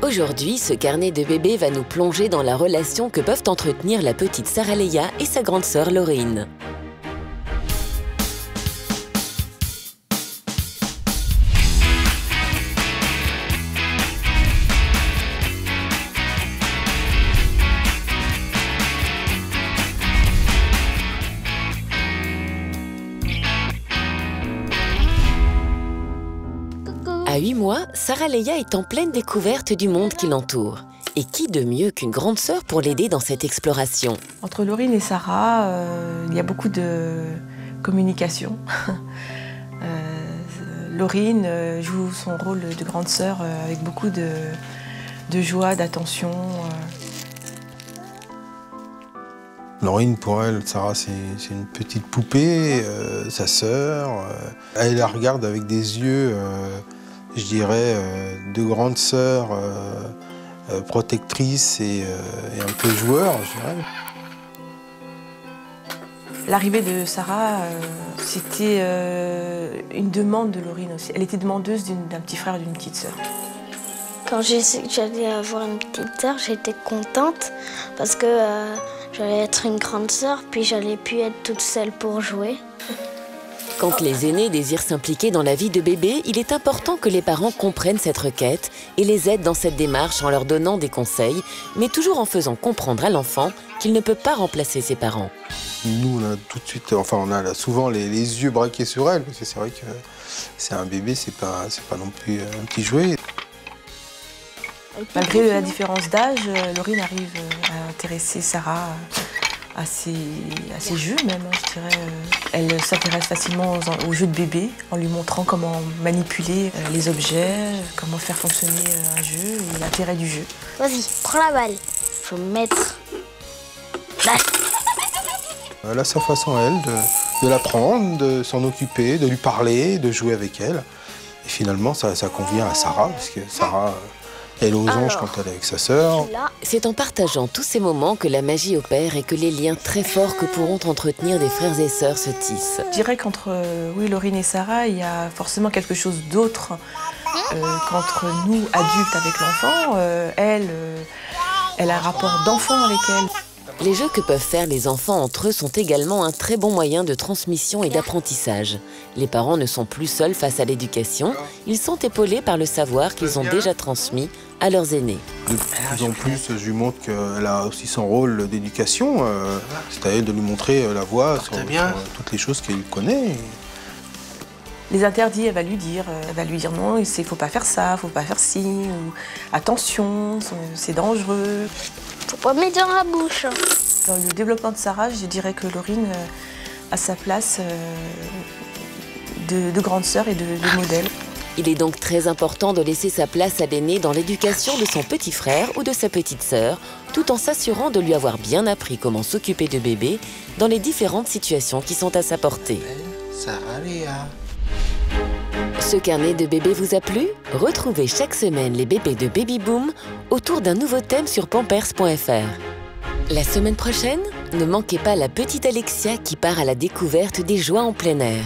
Aujourd'hui, ce carnet de bébé va nous plonger dans la relation que peuvent entretenir la petite Sarah Leia et sa grande sœur Laurine. À 8 mois, Sarah Leia est en pleine découverte du monde qui l'entoure. Et qui de mieux qu'une grande sœur pour l'aider dans cette exploration? Entre Laurine et Sarah, il y a beaucoup de communication. Laurine joue son rôle de grande sœur avec beaucoup de joie, d'attention. Laurine, pour elle, Sarah, c'est une petite poupée, sa sœur. Elle la regarde avec des yeux, je dirais, de grande sœur, protectrice et un peu joueur, je dirais. L'arrivée de Sarah, c'était une demande de Laurine aussi. Elle était demandeuse d'un petit frère et d'une petite sœur. Quand j'ai su que j'allais avoir une petite sœur, j'étais contente parce que j'allais être une grande sœur, puis j'allais plus être toute seule pour jouer. Quand les aînés désirent s'impliquer dans la vie de bébé, il est important que les parents comprennent cette requête et les aident dans cette démarche en leur donnant des conseils, mais toujours en faisant comprendre à l'enfant qu'il ne peut pas remplacer ses parents. Nous, on a tout de suite, enfin, on a souvent les yeux braqués sur elle, parce que c'est vrai que c'est un bébé, c'est pas non plus un petit jouet. Malgré la différence d'âge, Laurine arrive à intéresser Sarah à ses jeux même, je dirais. Elle s'intéresse facilement aux jeux de bébé en lui montrant comment manipuler les objets, comment faire fonctionner un jeu et l'intérêt du jeu. Vas-y, prends la balle. Je vais me mettre. Elle a sa façon, elle, de la prendre, de s'en occuper, de lui parler, de jouer avec elle. Et finalement, ça convient à Sarah, parce que Sarah, elle est aux anges quand elle est avec sa sœur. C'est en partageant tous ces moments que la magie opère et que les liens très forts que pourront entretenir des frères et sœurs se tissent. Je dirais qu'entre Laurine et Sarah, il y a forcément quelque chose d'autre qu'entre nous, adultes, avec l'enfant. Elle a un rapport d'enfant avec elle. Les jeux que peuvent faire les enfants entre eux sont également un très bon moyen de transmission et d'apprentissage. Les parents ne sont plus seuls face à l'éducation, ils sont épaulés par le savoir qu'ils ont déjà transmis à leurs aînés. De plus en plus, je lui montre qu'elle a aussi son rôle d'éducation. C'est à elle de lui montrer la voie sur toutes les choses qu'elle connaît. Les interdits, elle va lui dire non, il ne faut pas faire ça, il ne faut pas faire ci, ou attention, c'est dangereux. Faut pas mettre dans la bouche. Dans le développement de Sarah, je dirais que Laurine a sa place de grande sœur et de modèle. Il est donc très important de laisser sa place à l'aîné dans l'éducation de son petit frère ou de sa petite sœur, tout en s'assurant de lui avoir bien appris comment s'occuper de bébé dans les différentes situations qui sont à sa portée. Sarah Leia. Ce carnet de bébé vous a plu? Retrouvez chaque semaine les bébés de Baby Boom autour d'un nouveau thème sur pampers.fr. La semaine prochaine, ne manquez pas la petite Alexia qui part à la découverte des joies en plein air.